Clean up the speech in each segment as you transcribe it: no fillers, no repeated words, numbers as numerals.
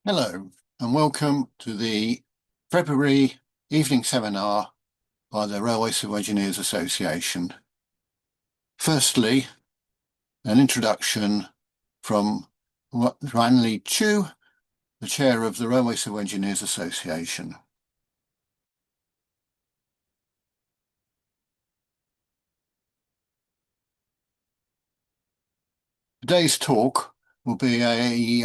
Hello and welcome to the February evening seminar by the Railway Civil Engineers Association. Firstly, an introduction from Wanli Chu, the chair of the Railway Civil Engineers Association. Today's talk will be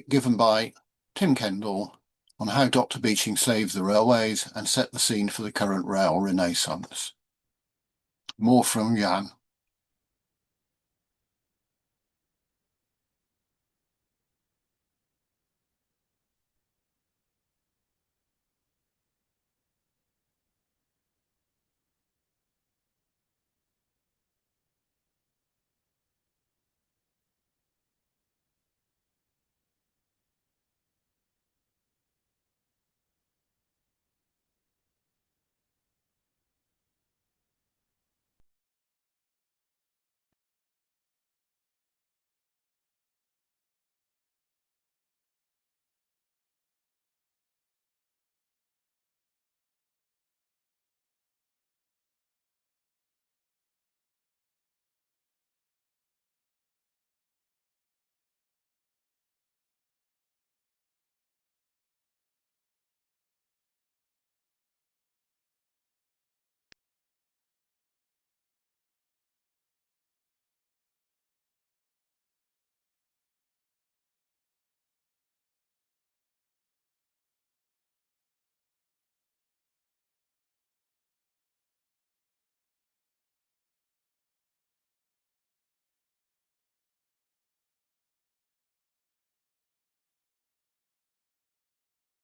given by Tim Kendell on how Dr Beeching saved the railways and set the scene for the current rail renaissance. More from Jan.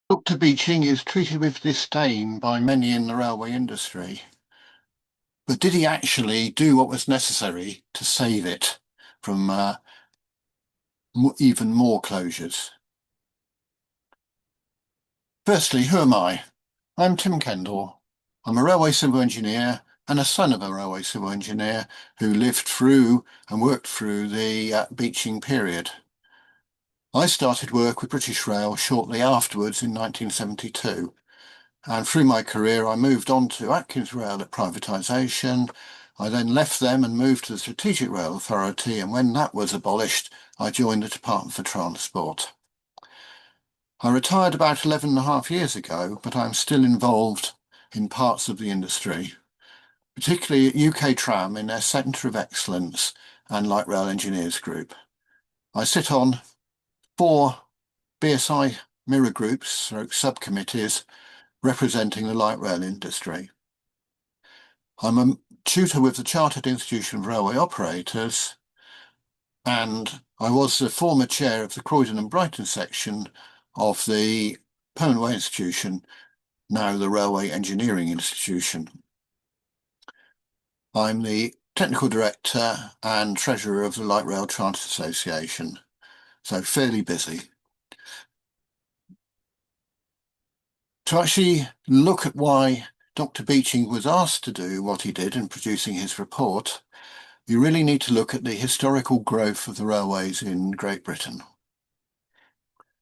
Dr Beeching is treated with disdain by many in the railway industry. But did he actually do what was necessary to save it from even more closures? Firstly, who am I? I'm Tim Kendell. I'm a railway civil engineer and a son of a railway civil engineer who lived through and worked through the Beeching period. I started work with British Rail shortly afterwards in 1972. And through my career, I moved on to Atkins Rail at privatisation. I then left them and moved to the Strategic Rail Authority. And when that was abolished, I joined the Department for Transport. I retired about 11 and a half years ago, but I'm still involved in parts of the industry, particularly at UK Tram in their Centre of Excellence and Light Rail Engineers Group. I sit on 4 BSI mirror groups, or subcommittees, representing the light rail industry. I'm a tutor with the Chartered Institution of Railway Operators, and I was the former chair of the Croydon and Brighton section of the Permanent Way Institution, now the Railway Engineering Institution. I'm the technical director and treasurer of the Light Rail Transit Association, so fairly busy. To actually look at why Dr Beeching was asked to do what he did in producing his report, you really need to look at the historical growth of the railways in Great Britain.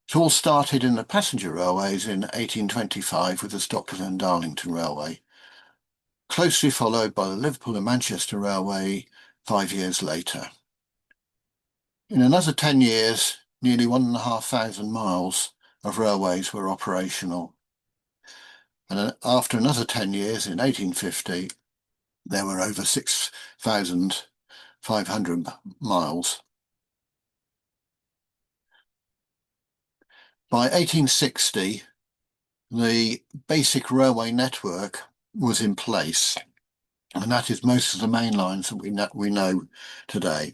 It all started in the passenger railways in 1825 with the Stockton and Darlington Railway, closely followed by the Liverpool and Manchester Railway 5 years later. In another 10 years, nearly 1,500 miles of railways were operational. And after another 10 years, in 1850, there were over 6,500 miles. By 1860, the basic railway network was in place, and that is most of the main lines that we know today.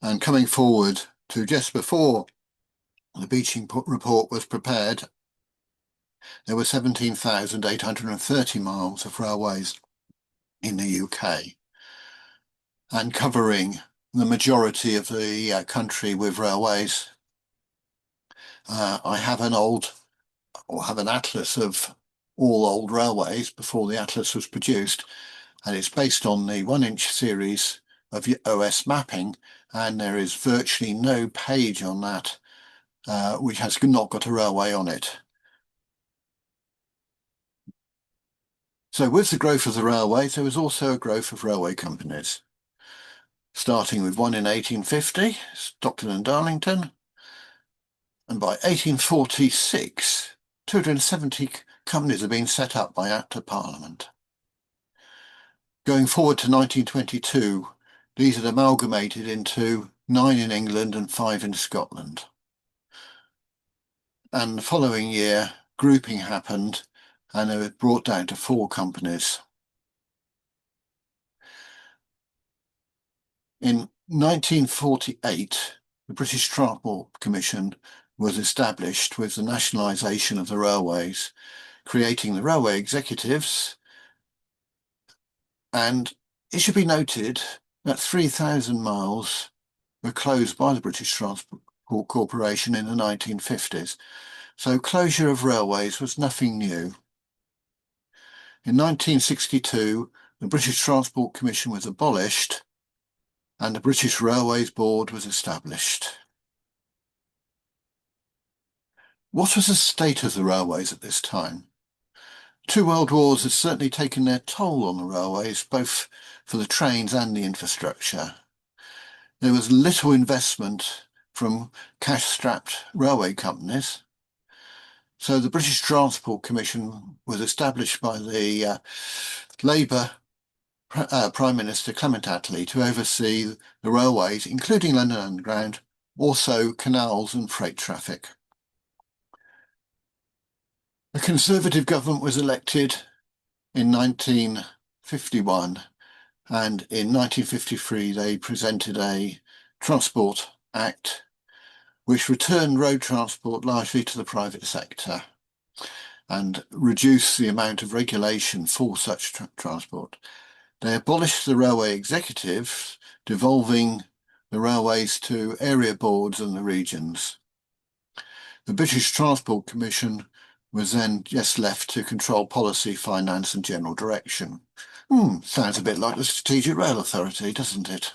And coming forward to just before the Beeching report was prepared, there were 17,830 miles of railways in the UK, and covering the majority of the country with railways. I have an atlas of all old railways before the atlas was produced, and it's based on the 1-inch series of OS mapping, and there is virtually no page on that which has not got a railway on it. So with the growth of the railways, there was also a growth of railway companies, starting with one in 1850, Stockton and Darlington, and by 1846, 270 companies had been set up by Act of Parliament. Going forward to 1922, these had amalgamated into 9 in England and 5 in Scotland. And the following year, grouping happened and they were brought down to 4 companies. In 1948, the British Transport Commission was established with the nationalisation of the railways, creating the railway executives. And it should be noted that 3,000 miles were closed by the British Transport Corporation in the 1950s. So closure of railways was nothing new. In 1962, the British Transport Commission was abolished and the British Railways Board was established. What was the state of the railways at this time? 2 world wars had certainly taken their toll on the railways, both for the trains and the infrastructure. There was little investment from cash-strapped railway companies. So the British Transport Commission was established by the Labour Prime Minister Clement Attlee to oversee the railways, including London Underground, also canals and freight traffic. A Conservative government was elected in 1951, and in 1953 they presented a Transport Act which returned road transport largely to the private sector and reduced the amount of regulation for such transport. They abolished the railway executives, devolving the railways to area boards and the regions. The British Transport Commission was then just left to control policy, finance and general direction. Sounds a bit like the Strategic Rail Authority, doesn't it?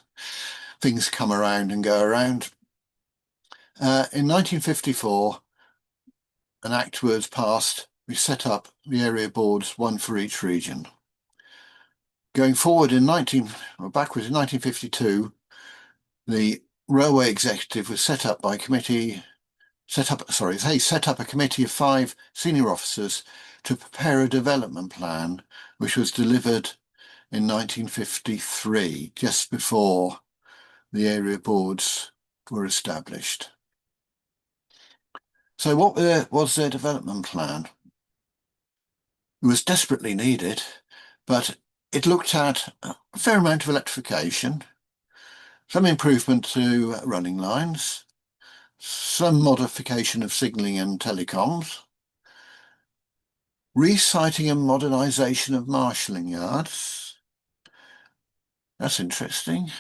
Things come around and go around. In 1954, an act was passed. We set up the area boards, one for each region. Going forward backwards in 1952, the railway executive was set up a committee of 5 senior officers to prepare a development plan, which was delivered in 1953, just before the area boards were established. So what was their development plan? It was desperately needed, but it looked at a fair amount of electrification, some improvement to running lines, some modification of signalling and telecoms, resiting and modernisation of marshalling yards. That's interesting.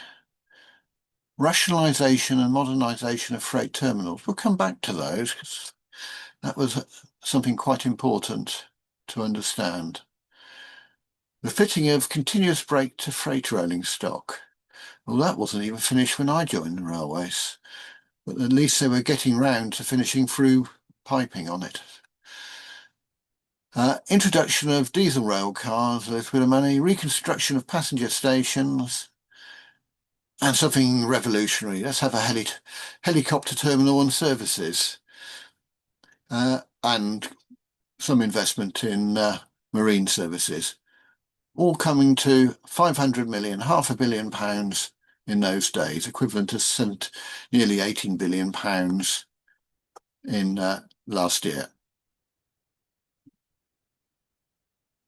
Rationalisation and modernisation of freight terminals. We'll come back to those because that was something quite important to understand. The fitting of continuous brake to freight rolling stock. Well, that wasn't even finished when I joined the railways, but at least they were getting round to finishing through piping on it. Introduction of diesel rail cars with a bit of money, reconstruction of passenger stations, and something revolutionary. Let's have a helicopter terminal and services, and some investment in marine services. All coming to 500 million, £500 million in those days, equivalent to nearly £18 billion in last year.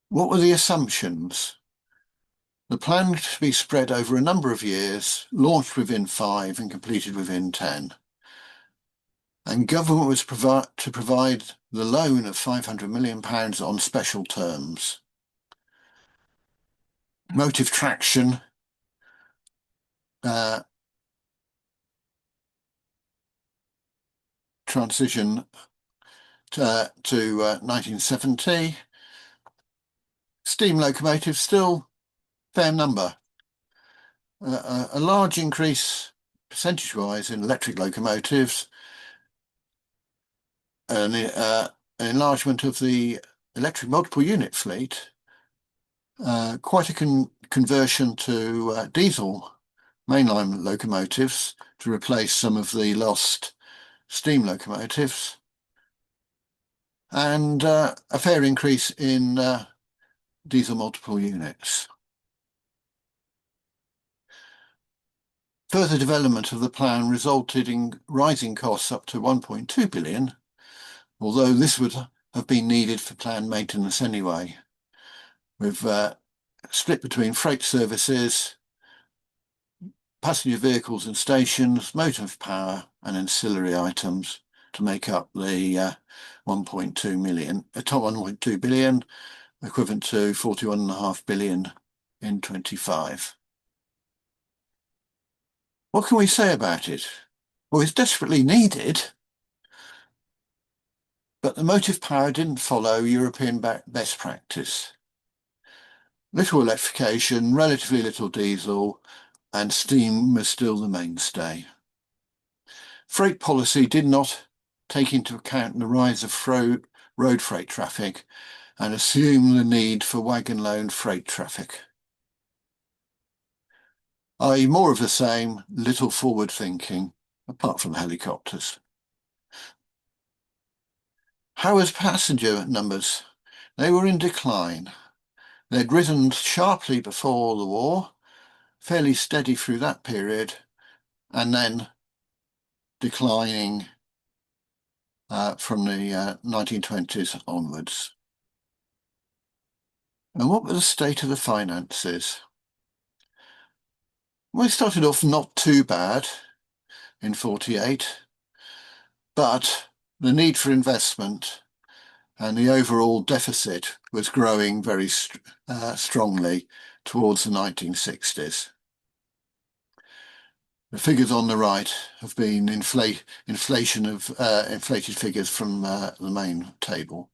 What were the assumptions? The plan to be spread over a number of years, launched within 5 and completed within 10. And government was to provide the loan of £500 million on special terms. Motive traction, transition to 1970. Steam locomotives still fair number. A large increase percentage-wise in electric locomotives, an enlargement of the electric multiple unit fleet, quite a conversion to diesel mainline locomotives to replace some of the lost steam locomotives, and a fair increase in diesel multiple units. Further development of the plan resulted in rising costs up to 1.2 billion, although this would have been needed for planned maintenance anyway, with split between freight services, passenger vehicles and stations, motive power and ancillary items to make up the 1.2 billion, equivalent to 41.5 billion in 25. What can we say about it? Well, it's desperately needed, but the motive power didn't follow European best practice. Little electrification, relatively little diesel, and steam was still the mainstay. Freight policy did not take into account the rise of road freight traffic and assume the need for wagon-load freight traffic. I.e. more of the same, little forward thinking, apart from helicopters. How was passenger numbers? They were in decline. They'd risen sharply before the war, fairly steady through that period, and then declining from the 1920s onwards. And what was the state of the finances? Well, it started off not too bad in 48, but the need for investment and the overall deficit was growing very strongly towards the 1960s. The figures on the right have been inflation of inflated figures from the main table.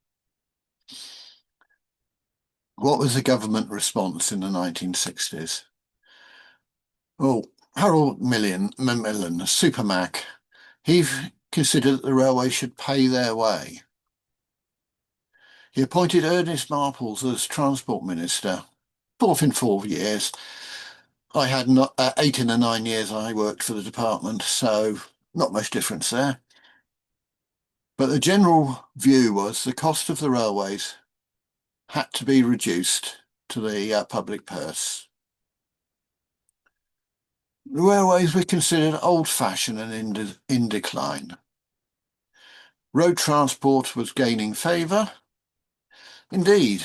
What was the government response in the 1960s? Well, Harold Macmillan, Super Mac, he considered that the railway should pay their way. He appointed Ernest Marples as Transport Minister, fourth in 4 years. I had 8 in the 9 years I worked for the department, so not much difference there. But the general view was the cost of the railways had to be reduced to the public purse. The railways were considered old-fashioned and in decline. Road transport was gaining favour. Indeed,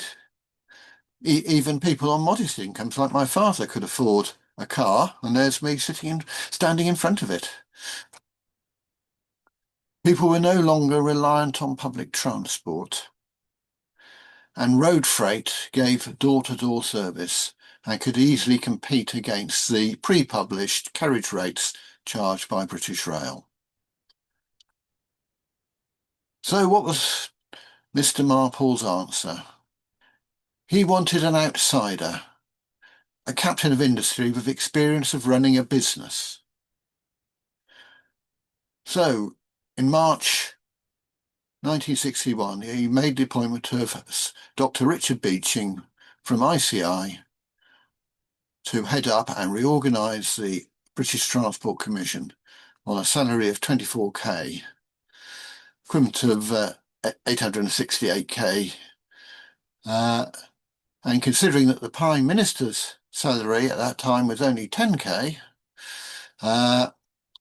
even people on modest incomes like my father could afford a car, and there's me standing in front of it. People were no longer reliant on public transport, and road freight gave door-to-door service and could easily compete against the pre-published carriage rates charged by British Rail. So what was Mr. Marple's answer? He wanted an outsider, a captain of industry with experience of running a business. So in March 1961, he made the appointment of Dr Richard Beeching from RCEA to head up and reorganise the British Transport Commission on a salary of 24k, equivalent of 868k, and considering that the Prime Minister's salary at that time was only 10k,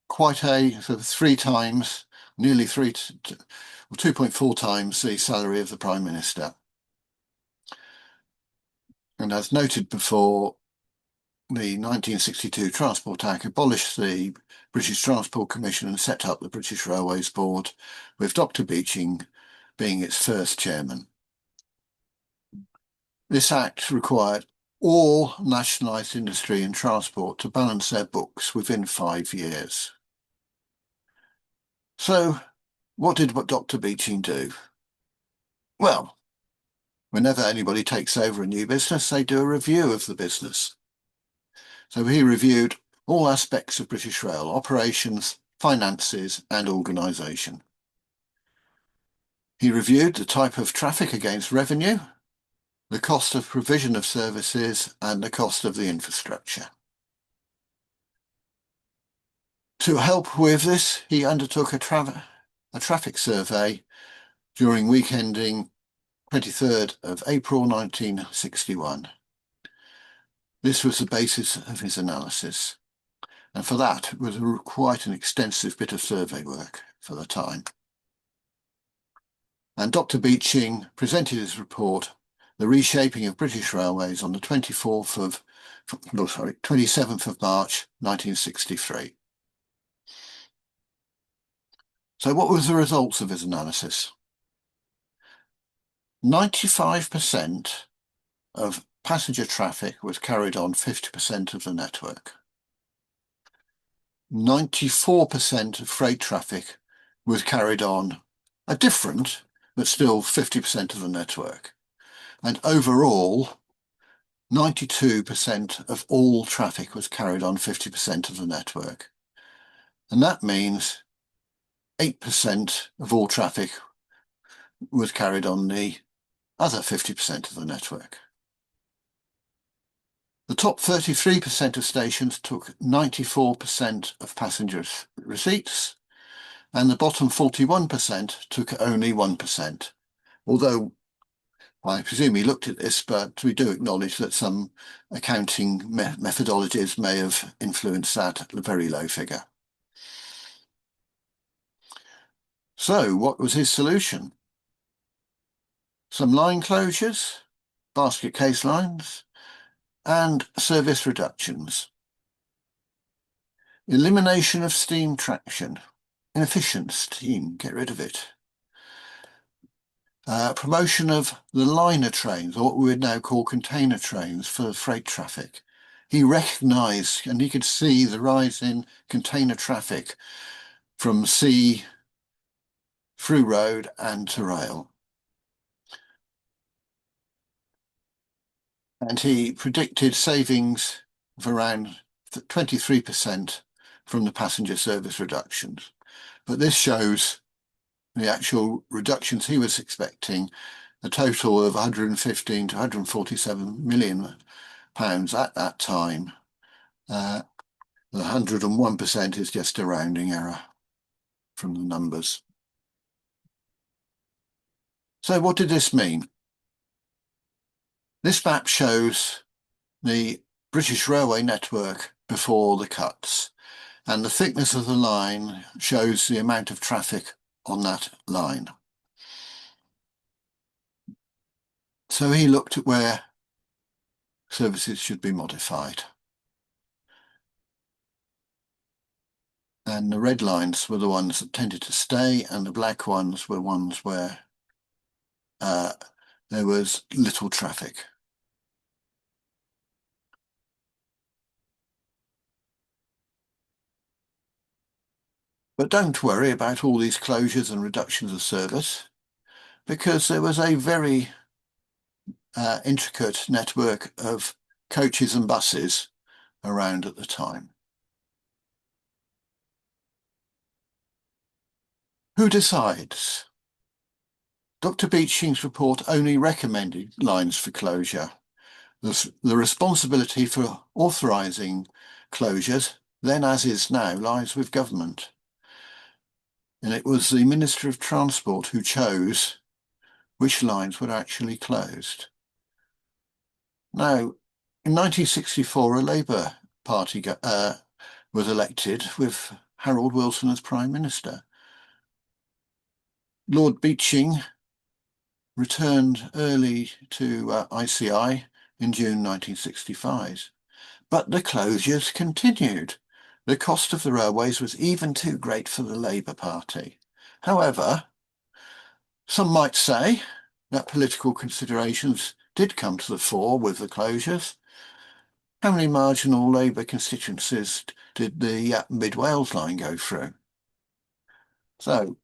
quite a sort of 3 times, nearly 2.4 times the salary of the Prime Minister. And as noted before, the 1962 Transport Act abolished the British Transport Commission and set up the British Railways Board, with Dr Beeching being its first chairman. This act required all nationalised industry and transport to balance their books within 5 years. So, what did Dr Beeching do? Well, whenever anybody takes over a new business, they do a review of the business. So he reviewed all aspects of British Rail, operations, finances and organisation. He reviewed the type of traffic against revenue, the cost of provision of services, and the cost of the infrastructure. To help with this, he undertook a traffic survey during week ending 23rd of April 1961. This was the basis of his analysis, and for that it was quite an extensive bit of survey work for the time. And Dr Beeching presented his report, The Reshaping of British Railways, on the 27th of March 1963. So what was the results of his analysis? 95% of passenger traffic was carried on 50% of the network. 94% of freight traffic was carried on a different, but still 50% of the network. And overall, 92% of all traffic was carried on 50% of the network. And that means 8% of all traffic was carried on the other 50% of the network. The top 33% of stations took 94% of passengers' receipts, and the bottom 41% took only 1%. Although I presume he looked at this, but we do acknowledge that some accounting methodologies may have influenced that very low figure. So what was his solution? Some line closures, basket case lines, and service reductions. Elimination of steam traction. Inefficient steam, get rid of it. Promotion of the liner trains, or what we would now call container trains, for freight traffic. He recognised and he could see the rise in container traffic from sea, through road and to rail. And he predicted savings of around 23% from the passenger service reductions. But this shows the actual reductions he was expecting, a total of 115 to 147 million pounds at that time. The 101% is just a rounding error from the numbers. So what did this mean? This map shows the British railway network before the cuts, and the thickness of the line shows the amount of traffic on that line. So he looked at where services should be modified. And the red lines were the ones that tended to stay, and the black ones were ones where there was little traffic. But don't worry about all these closures and reductions of service, because there was a very intricate network of coaches and buses around at the time. Who decides? Dr Beeching's report only recommended lines for closure. The responsibility for authorising closures, then as is now, lies with government. And it was the Minister of Transport who chose which lines were actually closed. Now, in 1964, a Labour Party was elected with Harold Wilson as Prime Minister. Lord Beeching returned early to RCEA in June 1965, but the closures continued. The cost of the railways was even too great for the Labour Party. However, some might say that political considerations did come to the fore with the closures. How many marginal Labour constituencies did the Mid Wales line go through? So,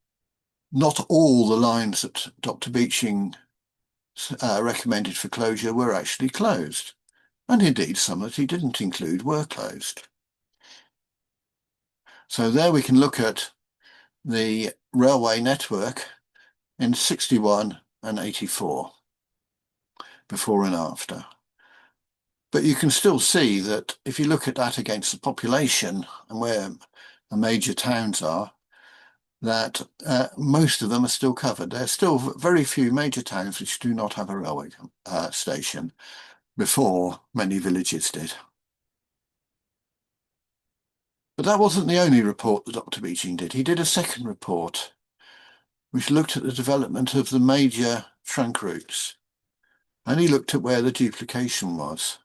not all the lines that Dr Beeching recommended for closure were actually closed, and indeed some that he didn't include were closed. So there we can look at the railway network in 61 and 84, before and after. But you can still see that if you look at that against the population and where the major towns are, that most of them are still covered. There are still very few major towns which do not have a railway station, before many villages did. But that wasn't the only report that Dr Beeching did. He did a second report which looked at the development of the major trunk routes, and he looked at where the duplication was.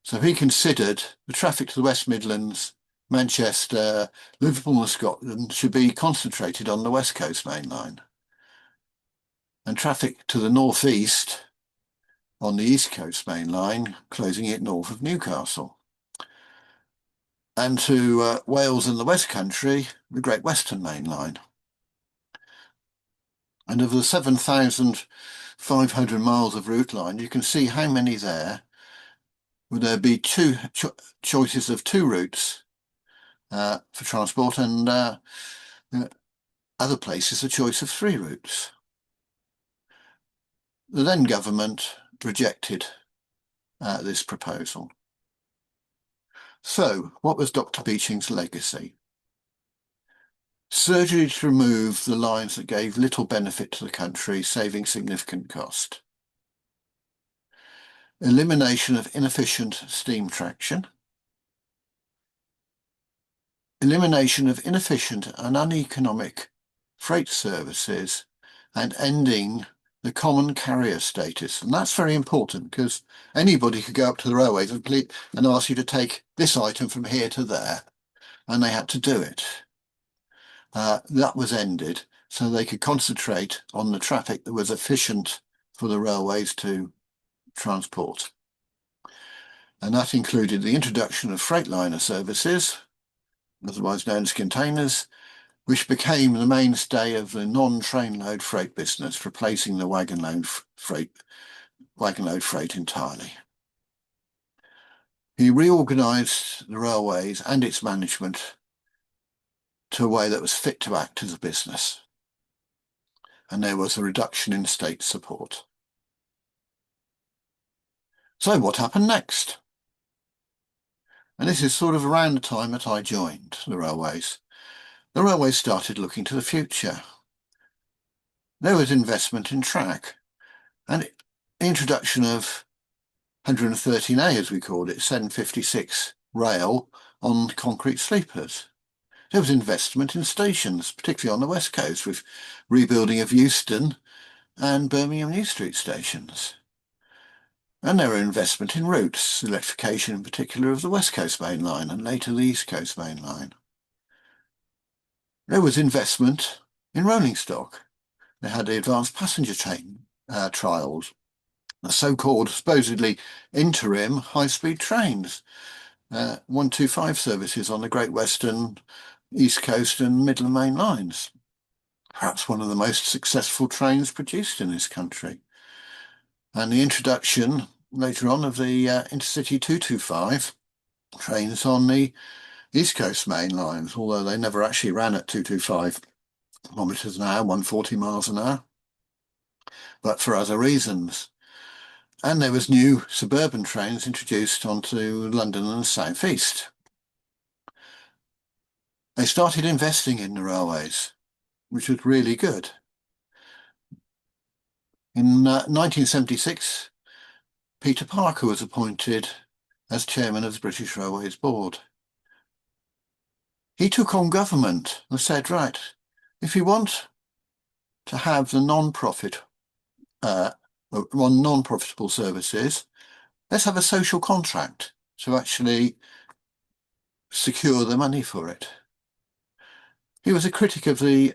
So he considered the traffic to the West Midlands, Manchester, Liverpool and Scotland should be concentrated on the West Coast Main Line, and traffic to the northeast on the East Coast Main Line, closing it north of Newcastle, and to Wales and the West Country, the Great Western Main Line. And of the 7,500 miles of route line, you can see how many there would there be choices of two routes for transport, and other places a choice of three routes. The then government rejected this proposal. So, what was Dr Beeching's legacy? Surgery to remove the lines that gave little benefit to the country, saving significant cost. Elimination of inefficient steam traction. Elimination of inefficient and uneconomic freight services, and ending the common carrier status. And that's very important, because anybody could go up to the railways and ask you to take this item from here to there, and they had to do it. That was ended, so they could concentrate on the traffic that was efficient for the railways to transport. And that included the introduction of freightliner services, otherwise known as containers, which became the mainstay of the non-train load freight business, replacing the wagon load freight entirely. He reorganised the railways and its management to a way that was fit to act as a business, and there was a reduction in state support. So what happened next? And this is sort of around the time that I joined the railways. The railways started looking to the future. There was investment in track, and the introduction of 113A, as we called it, 756 rail on concrete sleepers. There was investment in stations, particularly on the West Coast, with rebuilding of Euston and Birmingham New Street stations. And there were investment in routes, electrification in particular of the West Coast Main Line and later the East Coast Main Line. There was investment in rolling stock. They had the advanced passenger train trials, the so-called supposedly interim high-speed trains, 125 services on the Great Western, East Coast and Midland Main Lines. Perhaps one of the most successful trains produced in this country. And the introduction later on of the Intercity 225 trains on the East Coast Main Lines, although they never actually ran at 225 kilometres an hour, 140 miles an hour, but for other reasons. And there was new suburban trains introduced onto London and the South East. They started investing in the railways, which was really good. In 1976, Peter Parker was appointed as chairman of the British Railways Board. He took on government and said, right, if you want to have the non-profitable services, let's have a social contract to actually secure the money for it. He was a critic of the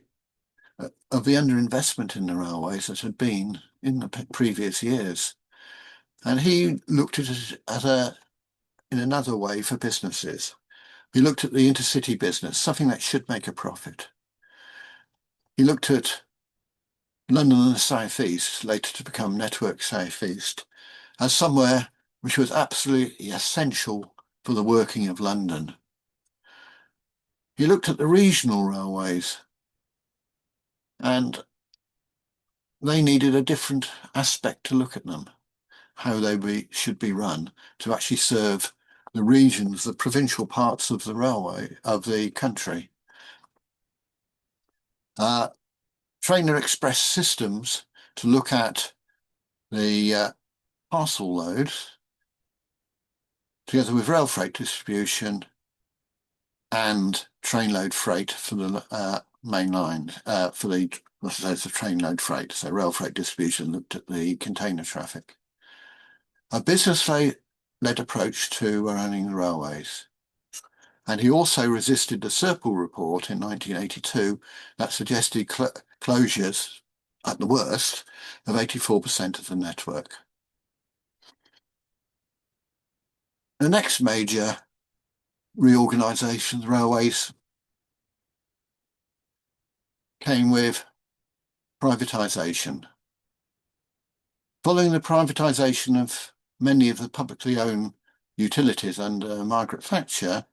underinvestment in the railways that had been in the previous years, and he looked at it in another way for businesses. He looked at the intercity business, something that should make a profit. He looked at London and the South East, later to become Network South East, as somewhere which was absolutely essential for the working of London. He looked at the regional railways, and they needed a different aspect to look at them, how should be run to actually serve the regions, the provincial parts of the railway of the country. Trainer express systems to look at the parcel loads together with rail freight distribution and train load freight for the main line, for the train load freight. So rail freight distribution looked at the container traffic. A business-led approach to running the railways. And he also resisted the Serpil report in 1982 that suggested closures, at the worst, of 84% of the network. The next major reorganisation of the railways came with privatisation. Following the privatisation of many of the publicly owned utilities under Margaret Thatcher,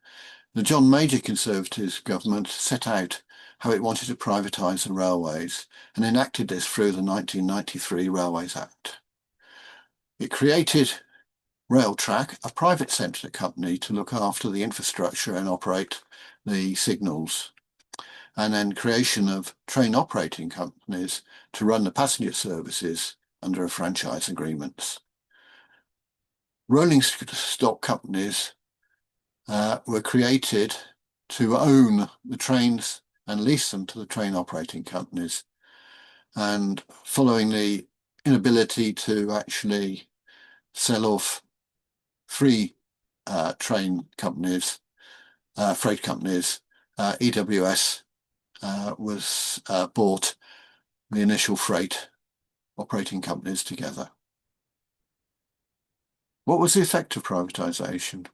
the John Major Conservative government set out how it wanted to privatise the railways and enacted this through the 1993 Railways Act. It created Railtrack, a private sector company to look after the infrastructure and operate the signals, and then creation of train operating companies to run the passenger services under a franchise agreements. Rolling stock companies were created to own the trains and lease them to the train operating companies. And following the inability to actually sell off three train companies, freight companies, EWS was bought the initial freight operating companies together. What was the effect of privatisation?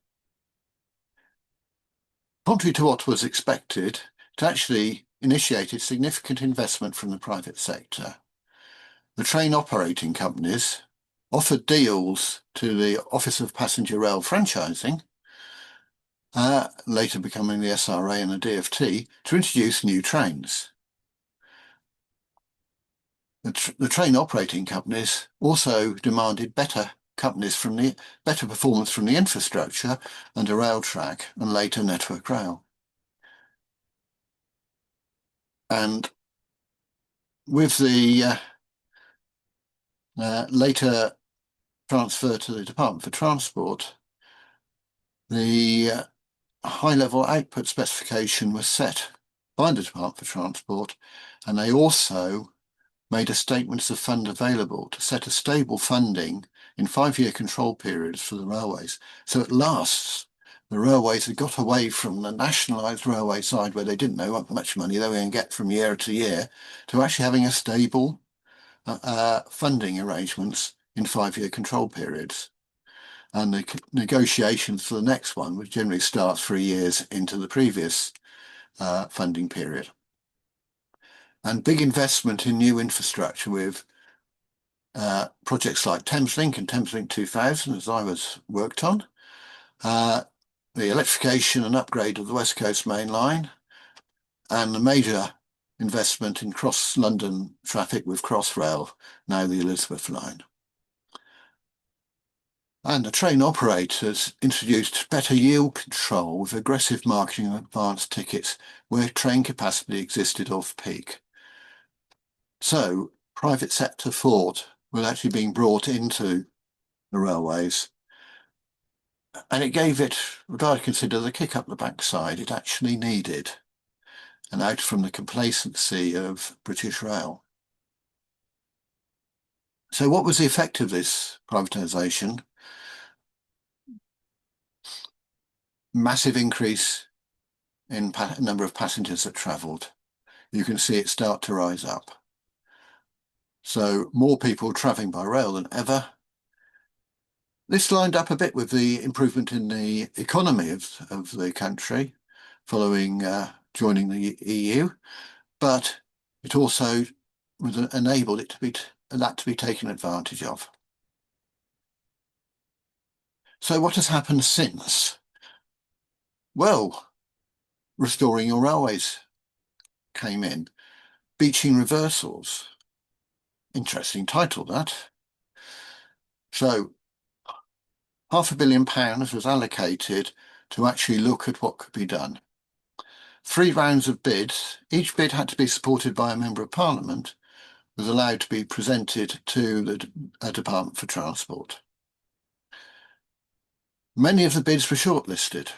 Contrary to what was expected, it actually initiated significant investment from the private sector. The train operating companies offered deals to the Office of Passenger Rail Franchising, later becoming the SRA and the DfT, to introduce new trains. The train operating companies also demanded better performance from the infrastructure under Railtrack and later Network Rail. And with the later transfer to the Department for Transport, the high-level output specification was set by the Department for Transport, and they also made a statements of fund available to set a stable funding in 5-year control periods for the railways. So at last, the railways had got away from the nationalised railway side where they didn't know how much money they were going to get from year to year to actually having a stable funding arrangements in 5-year control periods. And the negotiations for the next one would generally start 3 years into the previous funding period. And big investment in new infrastructure with projects like Thameslink and Thameslink 2000, as I worked on, the electrification and upgrade of the West Coast Main Line, and the major investment in cross-London traffic with Crossrail, now the Elizabeth Line. And the train operators introduced better yield control with aggressive marketing of advance tickets where train capacity existed off-peak. So private sector thought was actually being brought into the railways, and it gave it what I consider the kick up the backside it actually needed, and out from the complacency of British Rail. So what was the effect of this privatisation? Massive increase in number of passengers that travelled. You can see it start to rise up. So more people travelling by rail than ever. This lined up a bit with the improvement in the economy of the country following joining the EU, but it also enabled it to be taken advantage of. So what has happened since? Well, restoring your railways came in, Beeching reversals, interesting title, that. So £500 million was allocated to actually look at what could be done. 3 rounds of bids. Each bid had to be supported by a Member of Parliament, was allowed to be presented to the Department for Transport. Many of the bids were shortlisted,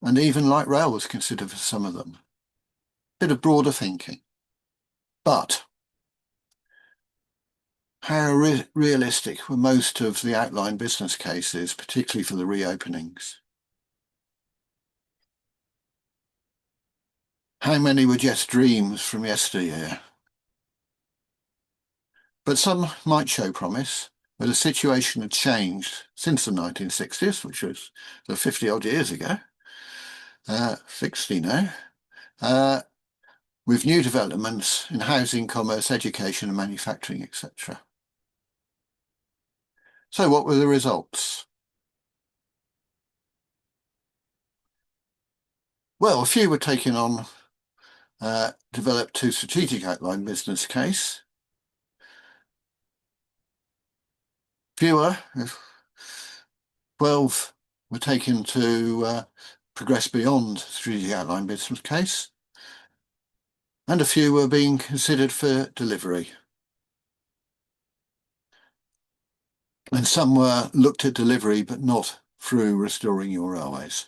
and even light rail was considered for some of them. Bit of broader thinking. But how realistic were most of the outline business cases, particularly for the reopenings? How many were just dreams from yesteryear? But some might show promise, but the situation had changed since the 1960s, which was 50-odd years ago, 60 now, with new developments in housing, commerce, education and manufacturing, etc. So what were the results? Well, a few were taken on, developed to strategic outline business case. Fewer, 12 were taken to progress beyond strategic outline business case, and a few were being considered for delivery. And some were looked at delivery, but not through restoring your railways.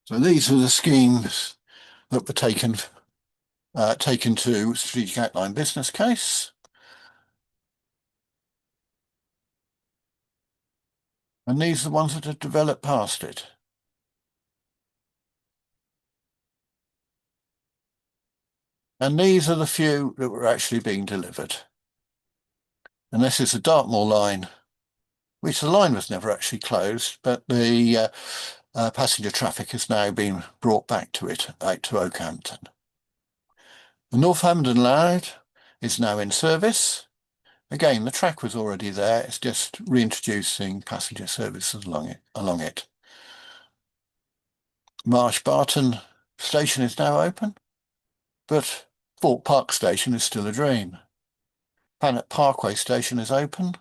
So these were the schemes that were taken to strategic outline business case. And these are the ones that have developed past it. And these are the few that were actually being delivered. And this is the Dartmoor line, which the line was never actually closed, but the passenger traffic has now been brought back to it, out to Oakhampton. The Northampton line is now in service. Again, the track was already there. It's just reintroducing passenger services along it. Marsh Barton station is now open, but Fort Park station is still a dream. Planet Parkway station is open.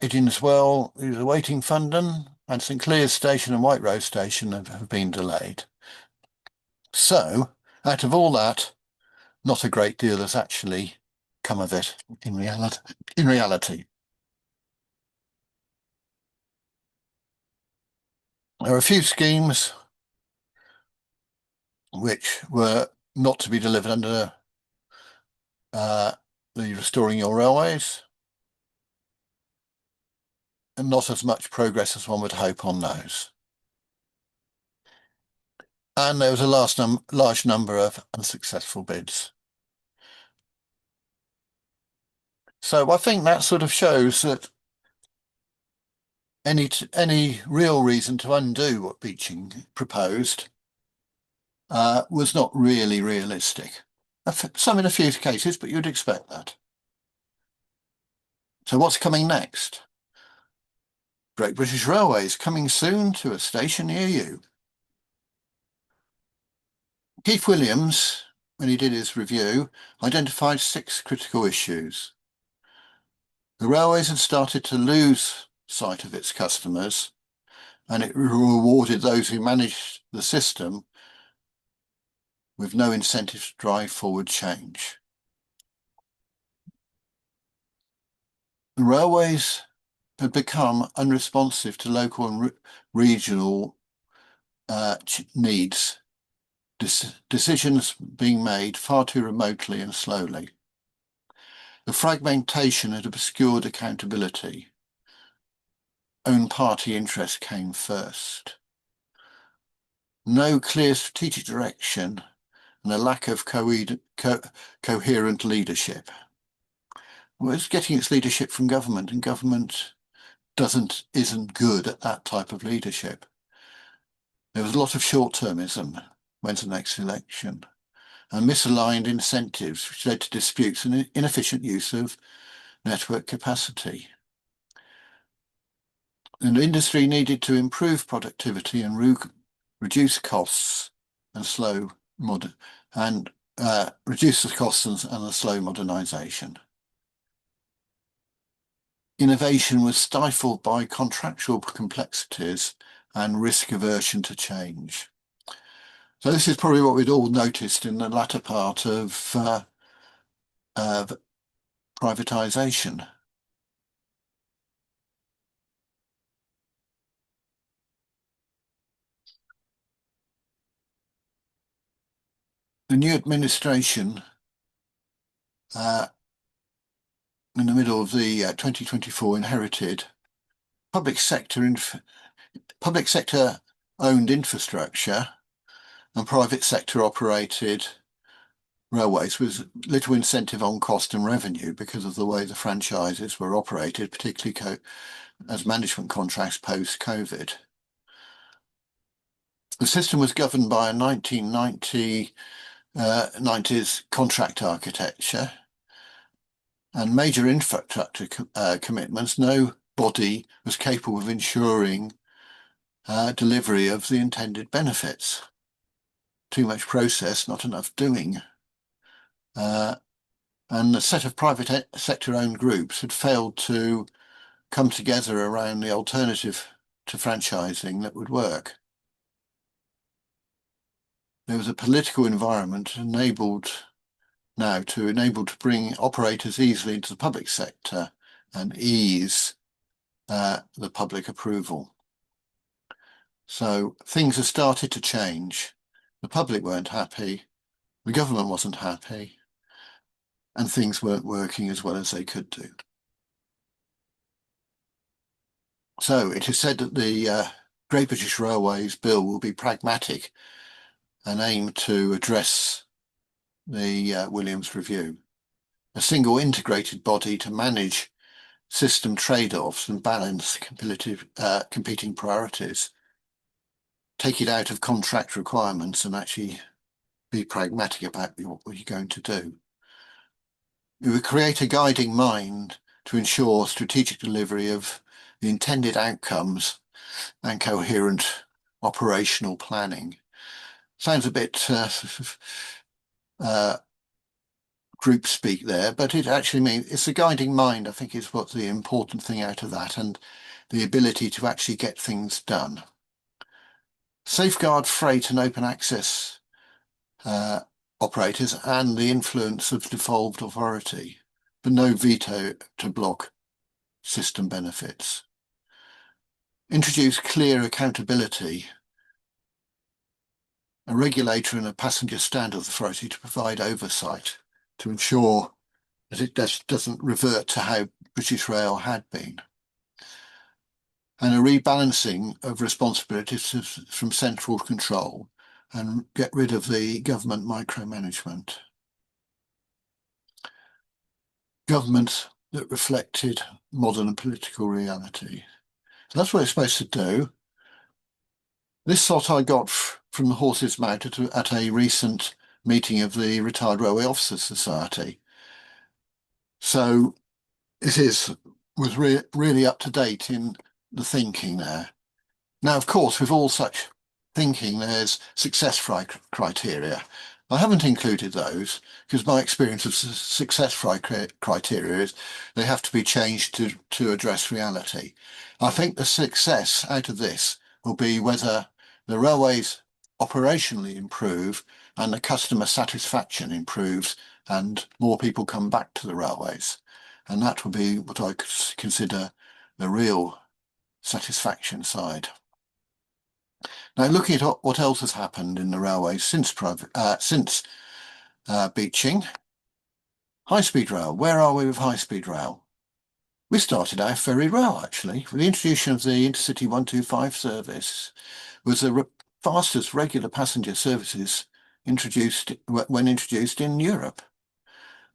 Iddingswell is awaiting funding, and St Clears station and White Rose station have been delayed. So, out of all that, not a great deal has actually come of it in reality. There are a few schemes which were not to be delivered under the Restoring Your Railways, and not as much progress as one would hope on those. And there was a large number of unsuccessful bids. So I think that sort of shows that any real reason to undo what Beeching proposed was not really realistic. Some in a few cases, but you'd expect that. So what's coming next? Great British Railways coming soon to a station near you. Keith Williams, when he did his review, identified 6 critical issues. The railways had started to lose sight of its customers, and it rewarded those who managed the system with no incentive to drive forward change. The railways had become unresponsive to local and regional needs, decisions being made far too remotely and slowly. The fragmentation had obscured accountability. Own party interest came first. No clear strategic direction and a lack of coherent leadership. Well, it's getting its leadership from government, and government isn't good at that type of leadership. There was a lot of short-termism. When's the next election? And misaligned incentives, which led to disputes and inefficient use of network capacity. And industry needed to improve productivity and reduce costs and reduce the costs and the slow modernisation. Innovation was stifled by contractual complexities and risk aversion to change. So this is probably what we'd all noticed in the latter part of privatisation. The new administration in the middle of the 2024 inherited public sector owned infrastructure and private sector operated railways with little incentive on cost and revenue because of the way the franchises were operated, particularly as management contracts post-COVID. The system was governed by a 1990s contract architecture and major infrastructure commitments. No body was capable of ensuring delivery of the intended benefits. Too much process, not enough doing. And a set of private sector-owned groups had failed to come together around the alternative to franchising that would work. There was a political environment enabled to bring operators easily into the public sector and ease the public approval. So things have started to change. The public weren't happy, the government wasn't happy, and things weren't working as well as they could do. So it is said that the Great British Railways Bill will be pragmatic and aim to address the Williams Review, a single integrated body to manage system trade-offs and balance competing priorities, take it out of contract requirements and actually be pragmatic about what you're going to do. It would create a guiding mind to ensure strategic delivery of the intended outcomes and coherent operational planning. Sounds a bit group speak there, but it actually means it's a guiding mind, I think, is what the important thing out of that, and the ability to actually get things done. Safeguard freight and open access operators and the influence of devolved authority, but no veto to block system benefits. Introduce clear accountability, a regulator and a passenger standard authority to provide oversight to ensure that it doesn't revert to how British Rail had been. And a rebalancing of responsibilities from central control and get rid of the government micromanagement. Government that reflected modern political reality. So that's what it's supposed to do. This thought I got from the horse's mouth at a recent meeting of the Retired Railway Officers Society. So it was really up to date in the thinking there. Now, of course, with all such thinking, there's success criteria. I haven't included those because my experience of success criteria is they have to be changed to address reality. I think the success out of this will be whether the railways operationally improve and the customer satisfaction improves and more people come back to the railways. And that will be what I consider the real satisfaction side. Now, looking at what else has happened in the railways since Beeching, high-speed rail. Where are we with high-speed rail? We started our ferry rail, actually, with the introduction of the Intercity 125 service, was the fastest regular passenger services introduced in Europe.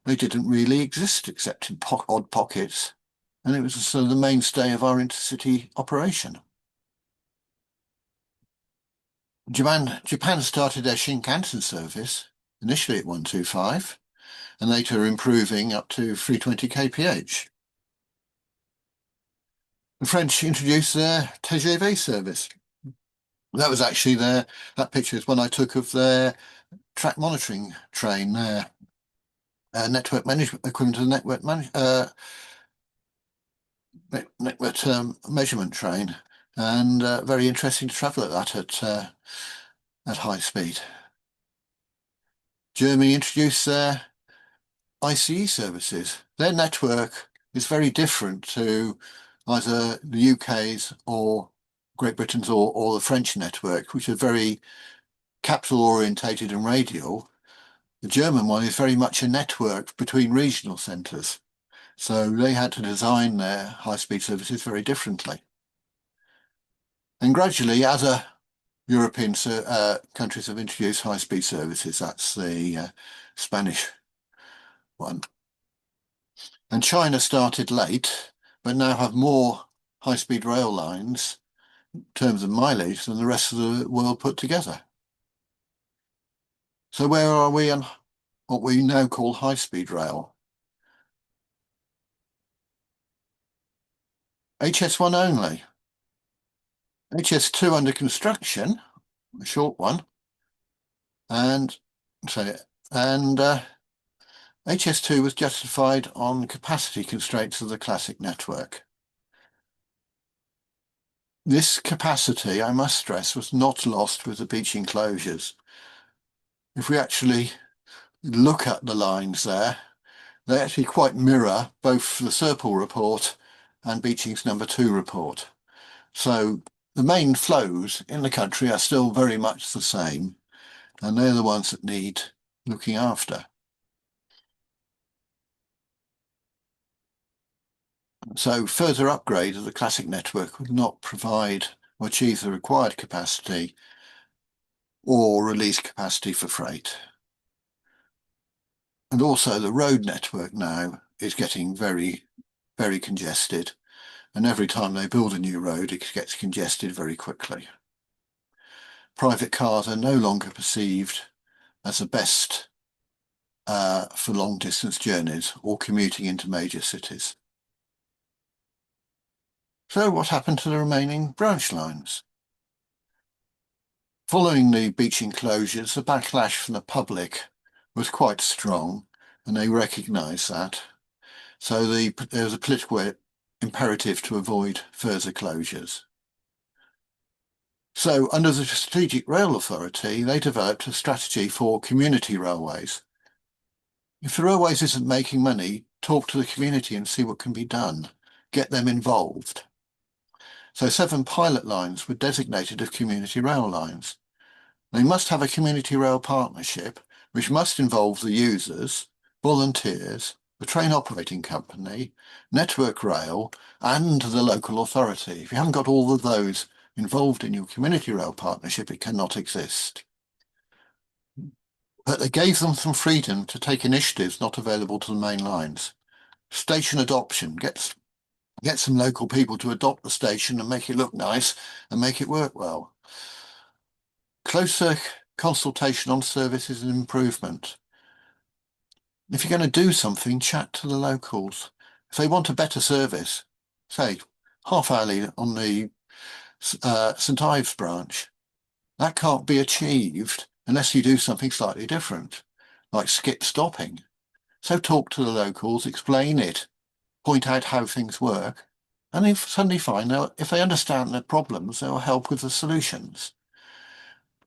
They didn't really exist except in odd pockets, and it was sort of the mainstay of our intercity operation. Japan started their Shinkansen service, initially at 125, and later improving up to 320 kph. The French introduced their TGV service, That was actually that picture is one I took of their track monitoring train, their network management equivalent to the network measurement train, and very interesting to travel at that at high speed. Germany introduced their RCEA services. Their network is very different to either the UK's or Great Britain's or the French network, which are very capital orientated and radial. The German one is very much a network between regional centres. So they had to design their high-speed services very differently. And gradually, other European countries have introduced high-speed services. That's the Spanish one. And China started late, but now have more high-speed rail lines in terms of mileage than the rest of the world put together. So where are we on what we now call high-speed rail? HS1 only. HS2 under construction, a short one, and so HS2 was justified on capacity constraints of the classic network. This capacity, I must stress, was not lost with the Beeching closures. If we actually look at the lines there, they actually quite mirror both the Serpell report and Beeching's #2 report. So the main flows in the country are still very much the same, and they're the ones that need looking after. So further upgrade of the classic network would not provide or achieve the required capacity or release capacity for freight. And also the road network now is getting very, very congested. And every time they build a new road, it gets congested very quickly. Private cars are no longer perceived as the best for long distance journeys or commuting into major cities. So what happened to the remaining branch lines? Following the Beeching closures, the backlash from the public was quite strong, and they recognised that. So there was a political imperative to avoid further closures. So under the Strategic Rail Authority, they developed a strategy for community railways. If the railways isn't making money, talk to the community and see what can be done. Get them involved. So 7 pilot lines were designated as community rail lines. They must have a community rail partnership, which must involve the users, volunteers, the train operating company, Network Rail, and the local authority. If you haven't got all of those involved in your community rail partnership, it cannot exist. But they gave them some freedom to take initiatives not available to the main lines. Station adoption, get some local people to adopt the station and make it look nice and make it work well. Closer consultation on services and improvement. If you're going to do something, chat to the locals. If they want a better service, say half hourly on the St Ives branch, that can't be achieved unless you do something slightly different, like skip stopping. So talk to the locals, explain it, point out how things work, and if suddenly find out if they understand their problems, they'll help with the solutions.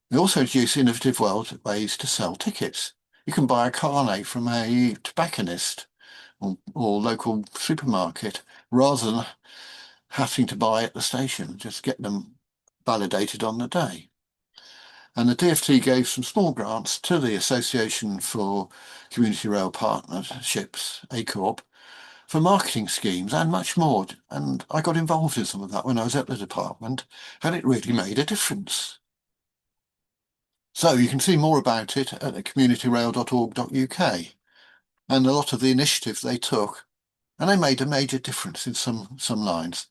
They also introduce innovative ways to sell tickets. You can buy a carnet from a tobacconist or local supermarket rather than having to buy at the station. Just get them validated on the day. And the DfT gave some small grants to the Association for Community Rail Partnerships, ACORP, for marketing schemes and much more. And I got involved in some of that when I was at the department, and it really made a difference. So you can see more about it at communityrail.org.uk, and a lot of the initiatives they took, and they made a major difference in some lines,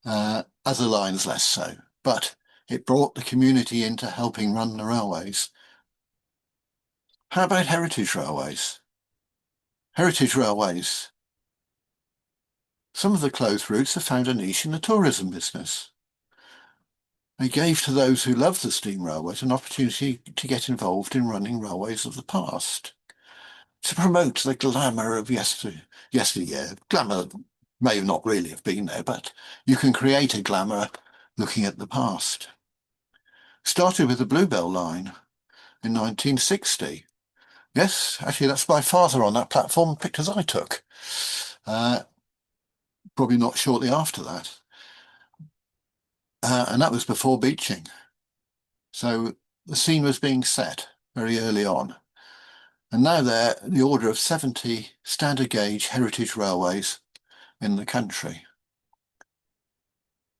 other lines less so, but it brought the community into helping run the railways. How about heritage railways? Heritage railways. Some of the closed routes have found a niche in the tourism business. They gave to those who loved the steam railways an opportunity to get involved in running railways of the past, to promote the glamour of yesteryear. Glamour may not really have been there, but you can create a glamour looking at the past. Started with the Bluebell line in 1960. Yes, actually, that's my father on that platform, pictures I took. Probably not shortly after that. And that was before Beeching. So the scene was being set very early on. And now they're the order of 70 standard gauge heritage railways in the country.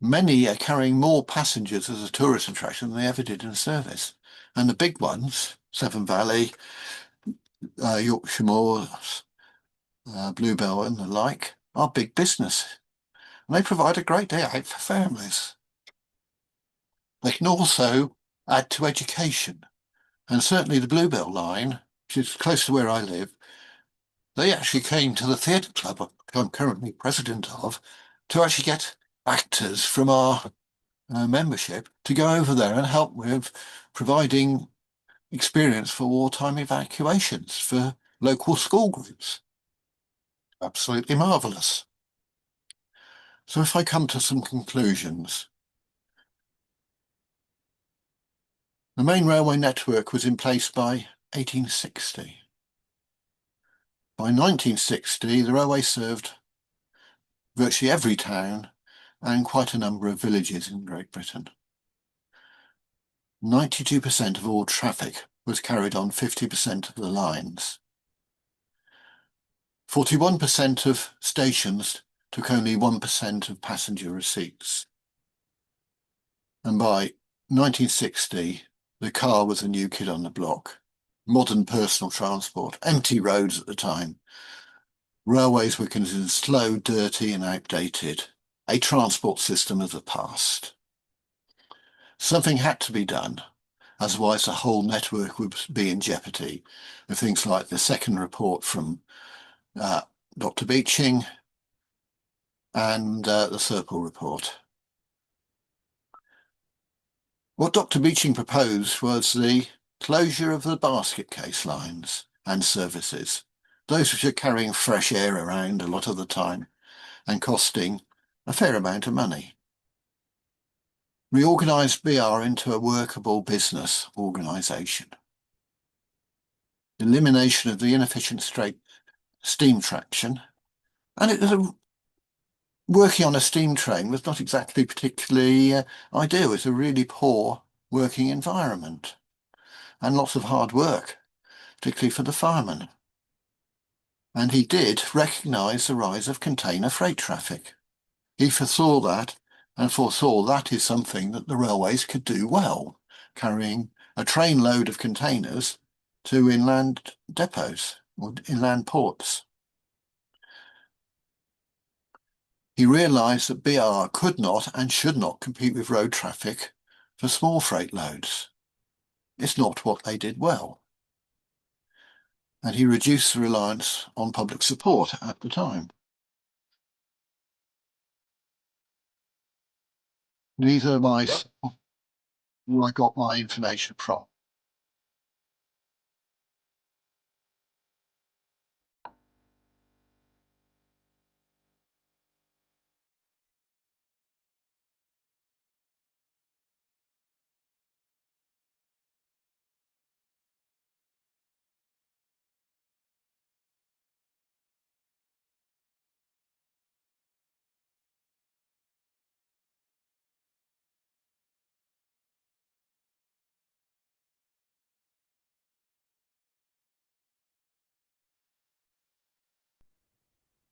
Many are carrying more passengers as a tourist attraction than they ever did in service. And the big ones, Severn Valley, Yorkshire Moors, Bluebell and the like, are big business. And they provide a great day out for families. They can also add to education. And certainly the Bluebell line, which is close to where I live, they actually came to the theatre club I'm currently president of to actually get actors from our membership to go over there and help with providing experience for wartime evacuations for local school groups. Absolutely marvellous. So if I come to some conclusions, the main railway network was in place by 1860. By 1960, the railway served virtually every town and quite a number of villages in Great Britain. 92% of all traffic was carried on 50% of the lines. 41% of stations took only 1% of passenger receipts. And by 1960, the car was a new kid on the block. Modern personal transport, empty roads at the time. Railways were considered slow, dirty and outdated, a transport system of the past. Something had to be done, otherwise the whole network would be in jeopardy, with things like the second report from Dr Beeching and the Circle report. What Dr Beeching proposed was the closure of the basket case lines and services, those which are carrying fresh air around a lot of the time and costing a fair amount of money. Reorganised BR into a workable business organisation. Elimination of the inefficient straight steam traction. And it was working on a steam train was not exactly particularly ideal. It was a really poor working environment and lots of hard work, particularly for the firemen. And he did recognise the rise of container freight traffic. He foresaw that and foresaw that is something that the railways could do well, carrying a trainload of containers to inland depots or inland ports. He realised that BR could not and should not compete with road traffic for small freight loads. It's not what they did well. And he reduced the reliance on public support at the time. These are where I got my information from.